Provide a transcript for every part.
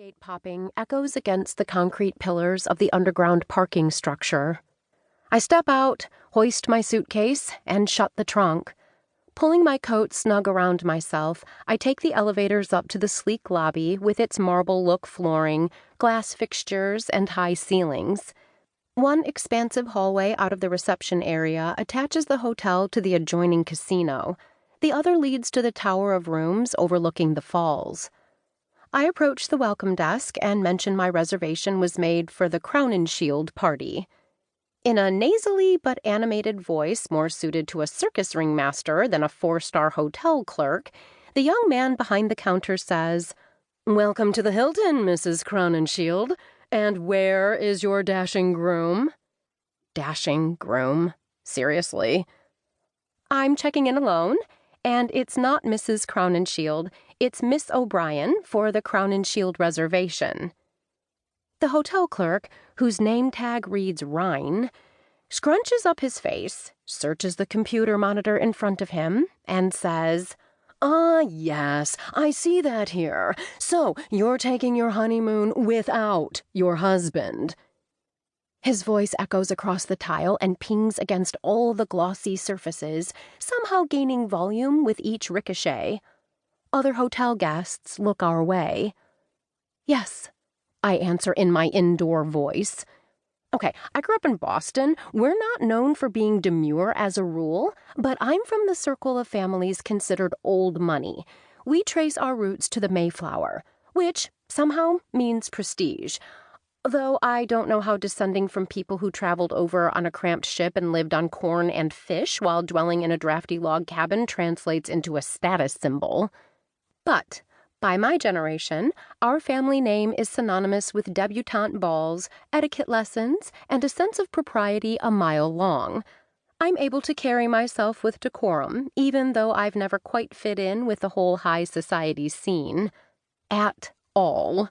gate popping echoes against the concrete pillars of the underground parking structure. I step out, hoist my suitcase, and shut the trunk. Pulling my coat snug around myself, I take the elevators up to the sleek lobby with its marble-look flooring, glass fixtures, and high ceilings. One expansive hallway out of the reception area attaches the hotel to the adjoining casino. The other leads to the tower of rooms overlooking the falls. I approach the welcome desk and mention my reservation was made for the Crown and Shield party. In a nasally but animated voice more suited to a circus ringmaster than a 4-star hotel clerk, the young man behind the counter says, "Welcome to the Hilton, Mrs. Crown and Shield. And where is your dashing groom?" Dashing groom? Seriously? I'm checking in alone, and it's not Mrs. Crown and Shield. It's Miss O'Brien for the Crown and Shield reservation. The hotel clerk, whose name tag reads Rhine, scrunches up his face, searches the computer monitor in front of him, and says, "Ah, yes, I see that here. So you're taking your honeymoon without your husband." His voice echoes across the tile and pings against all the glossy surfaces, somehow gaining volume with each ricochet. Other hotel guests look our way. "Yes," I answer in my indoor voice. Okay, I grew up in Boston. We're not known for being demure as a rule, but I'm from the circle of families considered old money. We trace our roots to the Mayflower, which somehow means prestige. Though I don't know how descending from people who traveled over on a cramped ship and lived on corn and fish while dwelling in a drafty log cabin translates into a status symbol. But by my generation, our family name is synonymous with debutante balls, etiquette lessons, and a sense of propriety a mile long. I'm able to carry myself with decorum, even though I've never quite fit in with the whole high society scene. At all.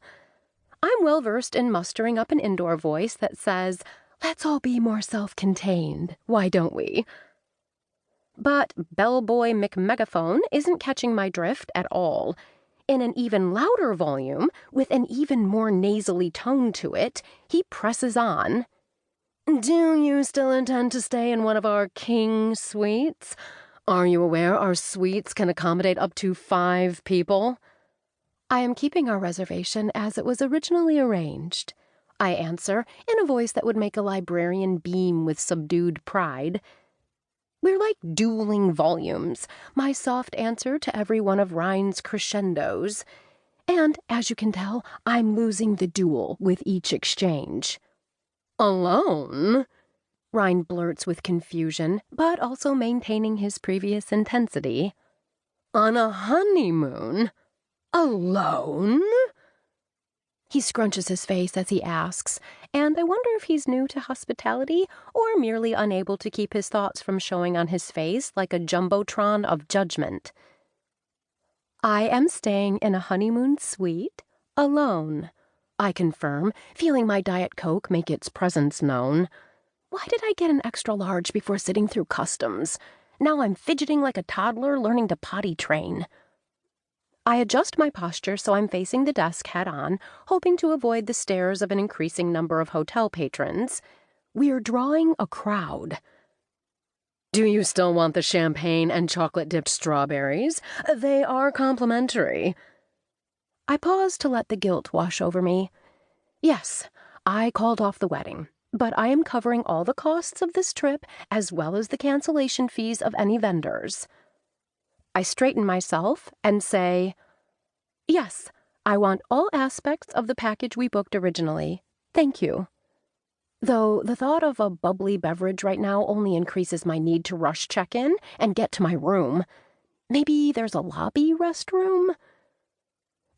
I'm well-versed in mustering up an indoor voice that says, "Let's all be more self-contained, why don't we?" But bellboy McMegaphone isn't catching my drift at all. In an even louder volume, with an even more nasally tone to it, he presses on. "Do you still intend to stay in one of our king suites? Are you aware our suites can accommodate up to 5 people? "I am keeping our reservation as it was originally arranged," I answer, in a voice that would make a librarian beam with subdued pride. We're like dueling volumes, my soft answer to every one of Rhine's crescendos. And, as you can tell, I'm losing the duel with each exchange. "Alone?" Rhine blurts with confusion, but also maintaining his previous intensity. "On a honeymoon? Alone?" He scrunches his face as he asks, and I wonder if he's new to hospitality or merely unable to keep his thoughts from showing on his face like a jumbotron of judgment. "I am staying in a honeymoon suite, alone," I confirm, feeling my Diet Coke make its presence known. Why did I get an extra large before sitting through customs? Now I'm fidgeting like a toddler learning to potty train. I adjust my posture so I'm facing the desk head-on, hoping to avoid the stares of an increasing number of hotel patrons. We're drawing a crowd. "Do you still want the champagne and chocolate-dipped strawberries? They are complimentary." I pause to let the guilt wash over me. Yes, I called off the wedding, but I am covering all the costs of this trip as well as the cancellation fees of any vendors. I straighten myself and say, "Yes, I want all aspects of the package we booked originally. Thank you." Though the thought of a bubbly beverage right now only increases my need to rush check-in and get to my room. Maybe there's a lobby restroom?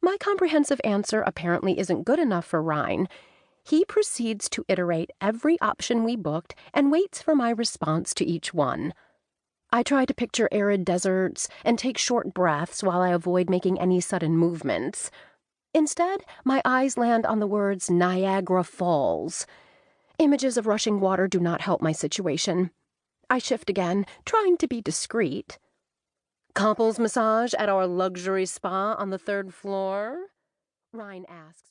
My comprehensive answer apparently isn't good enough for Rhine. He proceeds to iterate every option we booked and waits for my response to each one. I try to picture arid deserts and take short breaths while I avoid making any sudden movements. Instead, my eyes land on the words Niagara Falls. Images of rushing water do not help my situation. I shift again, trying to be discreet. "Couples massage at our luxury spa on the 3rd floor?" Rhine asks.